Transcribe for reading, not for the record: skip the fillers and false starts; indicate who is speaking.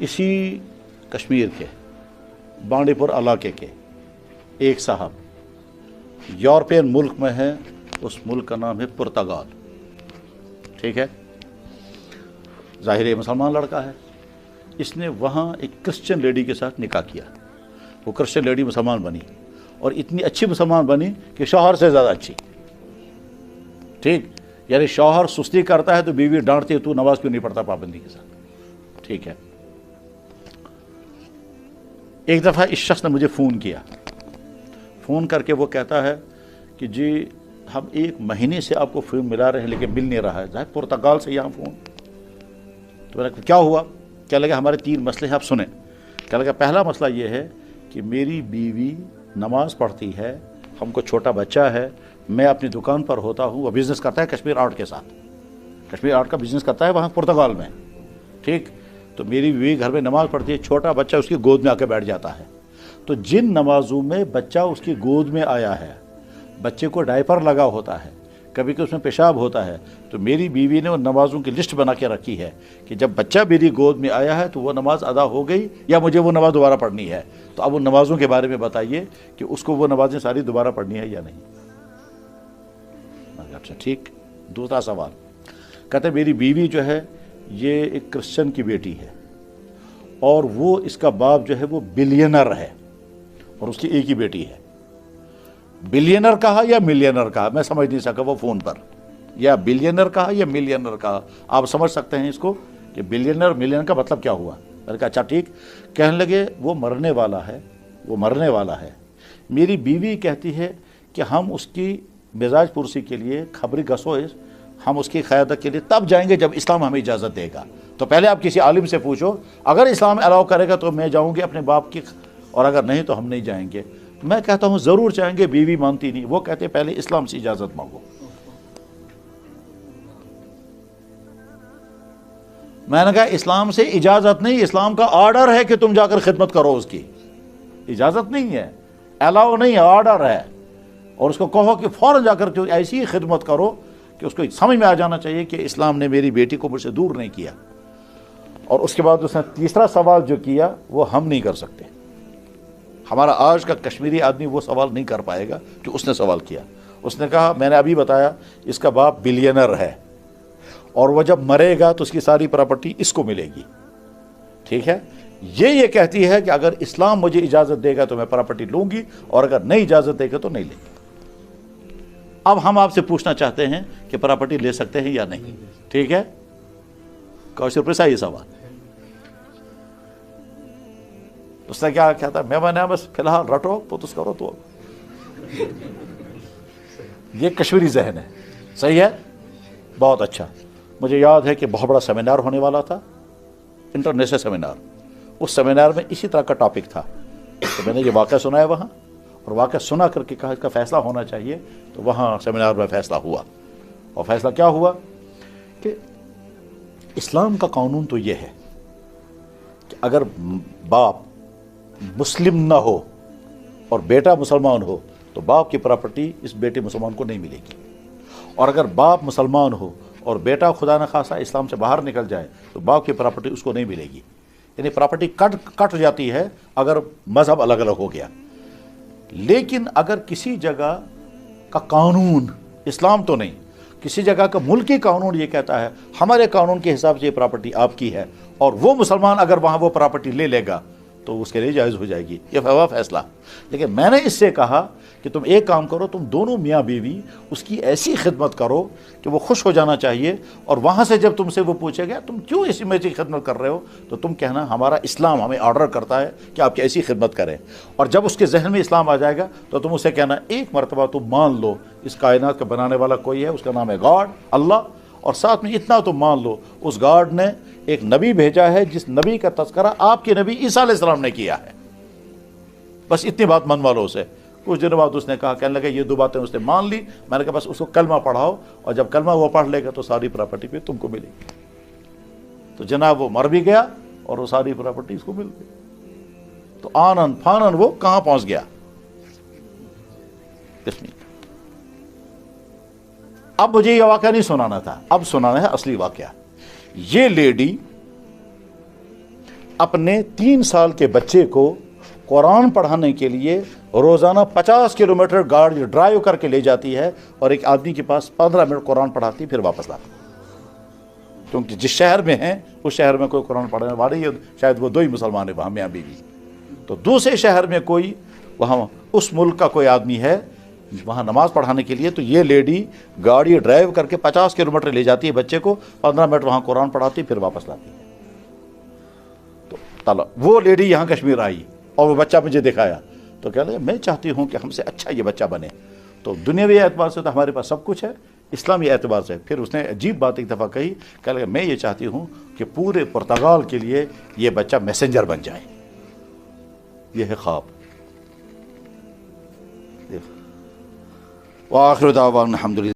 Speaker 1: اسی کشمیر کے بانڈی پور علاقے کے ایک صاحب یورپین ملک میں ہے، اس ملک کا نام ہے پرتگال، ٹھیک ہے، ظاہر مسلمان لڑکا ہے۔ اس نے وہاں ایک کرسچن لیڈی کے ساتھ نکاح کیا، وہ کرسچن لیڈی مسلمان بنی اور اتنی اچھی مسلمان بنی کہ شوہر سے زیادہ اچھی، ٹھیک، یعنی شوہر سستی کرتا ہے تو بیوی ڈانٹتی ہے تو نماز کیوں نہیں پڑھتا پابندی کے ساتھ، ٹھیک ہے۔ ایک دفعہ اس شخص نے مجھے فون کر کے وہ کہتا ہے کہ جی ہم 1 مہینے سے آپ کو فون ملا رہے ہیں لیکن مل نہیں رہا ہے، ظاہر پرتگال سے یہاں فون۔ تو میں نے کہا کیا ہوا؟ کہنے لگا ہمارے 3 مسئلے ہیں، آپ سنیں۔ کہنے لگا پہلا مسئلہ یہ ہے کہ میری بیوی نماز پڑھتی ہے، ہم کو چھوٹا بچہ ہے، میں اپنی دکان پر ہوتا ہوں، وہ بزنس کرتا ہے کشمیر آرٹ کے ساتھ، کشمیر آرٹ کا بزنس کرتا ہے وہاں پرتگال میں، ٹھیک، تو میری بیوی گھر میں نماز پڑھتی ہے، چھوٹا بچہ اس کی گود میں آ کے بیٹھ جاتا ہے، تو جن نمازوں میں بچہ اس کی گود میں آیا ہے، بچے کو ڈائپر لگا ہوتا ہے، کبھی کہ اس میں پیشاب ہوتا ہے، تو میری بیوی نے ان نمازوں کی لسٹ بنا کے رکھی ہے کہ جب بچہ میری گود میں آیا ہے تو وہ نماز ادا ہو گئی یا مجھے وہ نماز دوبارہ پڑھنی ہے، تو اب ان نمازوں کے بارے میں بتائیے کہ اس کو وہ نمازیں ساری دوبارہ پڑھنی ہے یا نہیں۔ اچھا ٹھیک۔ دوسرا سوال، کہتے میری بیوی جو ہے یہ ایک کرسچن کی بیٹی ہے اور وہ اس کا باپ جو ہے وہ بلینر ہے اور اس کی ایک ہی بیٹی ہے۔ بلینر کہا یا ملینر کہا میں سمجھ نہیں سکا وہ فون پر، یا بلینر کہا یا ملینر کہا، آپ سمجھ سکتے ہیں اس کو کہ بلینر ملینر کا مطلب کیا ہوا؟ میں نے کہا اچھا ٹھیک۔ کہنے لگے وہ مرنے والا ہے، وہ مرنے والا ہے، میری بیوی کہتی ہے کہ ہم اس کی مزاج پرسی کے لیے خبری گسوئش، ہم اس کی قیادت کے لیے تب جائیں گے جب اسلام ہمیں اجازت دے گا، تو پہلے آپ کسی عالم سے پوچھو، اگر اسلام الاؤ کرے گا تو میں جاؤں گی اپنے باپ کی، اور اگر نہیں تو ہم نہیں جائیں گے۔ میں کہتا ہوں ضرور جائیں گے، بیوی مانتی نہیں، وہ کہتے پہلے اسلام سے اجازت مانگو۔ میں نے کہا اسلام سے اجازت نہیں، اسلام کا آرڈر ہے کہ تم جا کر خدمت کرو، اس کی اجازت نہیں ہے، الاؤ نہیں ہے، آرڈر ہے، اور اس کو کہو کہ فوراً جا کر ایسی ہی خدمت کرو کہ اس کو سمجھ میں آ جانا چاہیے کہ اسلام نے میری بیٹی کو مجھ سے دور نہیں کیا۔ اور اس کے بعد اس نے تیسرا سوال جو کیا وہ ہم نہیں کر سکتے، ہمارا آج کا کشمیری آدمی وہ سوال نہیں کر پائے گا جو اس نے سوال کیا۔ اس نے کہا میں نے ابھی بتایا اس کا باپ بلینر ہے اور وہ جب مرے گا تو اس کی ساری پراپرٹی اس کو ملے گی، ٹھیک ہے، یہ کہتی ہے کہ اگر اسلام مجھے اجازت دے گا تو میں پراپرٹی لوں گی اور اگر نہیں اجازت دے گا تو نہیں لیں گے۔ اب ہم آپ سے پوچھنا چاہتے ہیں کہ پراپرٹی لے سکتے ہیں یا نہیں، ٹھیک ہے، کوشر پرسا یہ سوال۔ اس نے کیا کہتا ہے میں بس فی الحال رٹو پوتس کرو، تو یہ کشمیری ذہن ہے، صحیح ہے، بہت اچھا۔ مجھے یاد ہے کہ بہت بڑا سیمینار ہونے والا تھا، انٹرنیشنل سیمینار، اس سیمینار میں اسی طرح کا ٹاپک تھا، تو میں نے یہ واقعہ سنا ہے وہاں، اور واقعہ سنا کر کے کہا اس کا فیصلہ ہونا چاہیے، تو وہاں سیمینار میں فیصلہ ہوا، اور فیصلہ کیا ہوا کہ اسلام کا قانون تو یہ ہے کہ اگر باپ مسلم نہ ہو اور بیٹا مسلمان ہو تو باپ کی پراپرٹی اس بیٹے مسلمان کو نہیں ملے گی، اور اگر باپ مسلمان ہو اور بیٹا خدا نخواستہ اسلام سے باہر نکل جائے تو باپ کی پراپرٹی اس کو نہیں ملے گی، یعنی پراپرٹی کٹ جاتی ہے اگر مذہب الگ الگ ہو گیا۔ لیکن اگر کسی جگہ کا قانون، اسلام تو نہیں، کسی جگہ کا ملکی قانون یہ کہتا ہے ہمارے قانون کے حساب سے یہ پراپرٹی آپ کی ہے، اور وہ مسلمان اگر وہاں وہ پراپرٹی لے گا تو اس کے لیے جائز ہو جائے گی، یہ ہوا فیصلہ۔ لیکن میں نے اس سے کہا کہ تم ایک کام کرو، تم دونوں میاں بیوی اس کی ایسی خدمت کرو کہ وہ خوش ہو جانا چاہیے، اور وہاں سے جب تم سے وہ پوچھے گا تم کیوں اسی میری خدمت کر رہے ہو تو تم کہنا ہمارا اسلام ہمیں آرڈر کرتا ہے کہ آپ کی ایسی خدمت کریں، اور جب اس کے ذہن میں اسلام آ جائے گا تو تم اسے کہنا ایک مرتبہ تم مان لو اس کائنات کا بنانے والا کوئی ہے، اس کا نام ہے گاڈ، اللہ، اور ساتھ میں اتنا تم مان لو اس گاڈ نے ایک نبی بھیجا ہے جس نبی کا تذکرہ آپ کے نبی عیسیٰ علیہ السلام نے کیا ہے، بس اتنی بات من والو اسے۔ کچھ دنوں بعد اس نے کہا، کہنے لگا یہ 2 باتیں اس نے مان لی، میں نے کہا بس اس کو کلمہ پڑھاؤ، اور جب کلمہ وہ پڑھ لے گا تو ساری پراپرٹی پہ تم کو ملے گی۔ تو جناب وہ مر بھی گیا اور وہ ساری پراپرٹی اس کو مل گئی، تو آنن فانن وہ کہاں پہنچ گیا کشمیر۔ اب مجھے یہ واقعہ نہیں سنانا تھا، اب سنانا ہے اصلی واقعہ۔ یہ لیڈی اپنے 3 سال کے بچے کو قرآن پڑھانے کے لیے روزانہ 50 کلومیٹر گاڑی ڈرائیو کر کے لے جاتی ہے، اور ایک آدمی کے پاس 15 منٹ قرآن پڑھاتی پھر واپس لاتی، کیونکہ جس شہر میں ہیں اس شہر میں کوئی قرآن پڑھنے والا ہی، شاید وہ 2 ہی مسلمان ہیں وہاں، میاں بیوی، تو دوسرے شہر میں کوئی وہاں اس ملک کا کوئی آدمی ہے وہاں نماز پڑھانے کے لیے، تو یہ لیڈی گاڑی ڈرائیو کر کے 50 کلومیٹر لے جاتی ہے بچے کو، 15 منٹ وہاں قرآن پڑھاتی پھر واپس لاتی ہے۔ تو تعالیٰ وہ لیڈی یہاں کشمیر آئی اور وہ بچہ مجھے دکھایا، تو کہہ لگا میں چاہتی ہوں کہ ہم سے اچھا یہ بچہ بنے۔ تو دنیاوی اعتبار سے تو ہمارے پاس سب کچھ ہے، اسلامی اعتبار سے پھر اس نے عجیب بات ایک دفعہ کہی، کہہ لگا میں یہ چاہتی ہوں کہ پورے پرتگال کے لیے یہ بچہ میسنجر بن جائے، یہ ہے خواب۔ وآخر دعوانا الحمدللہ۔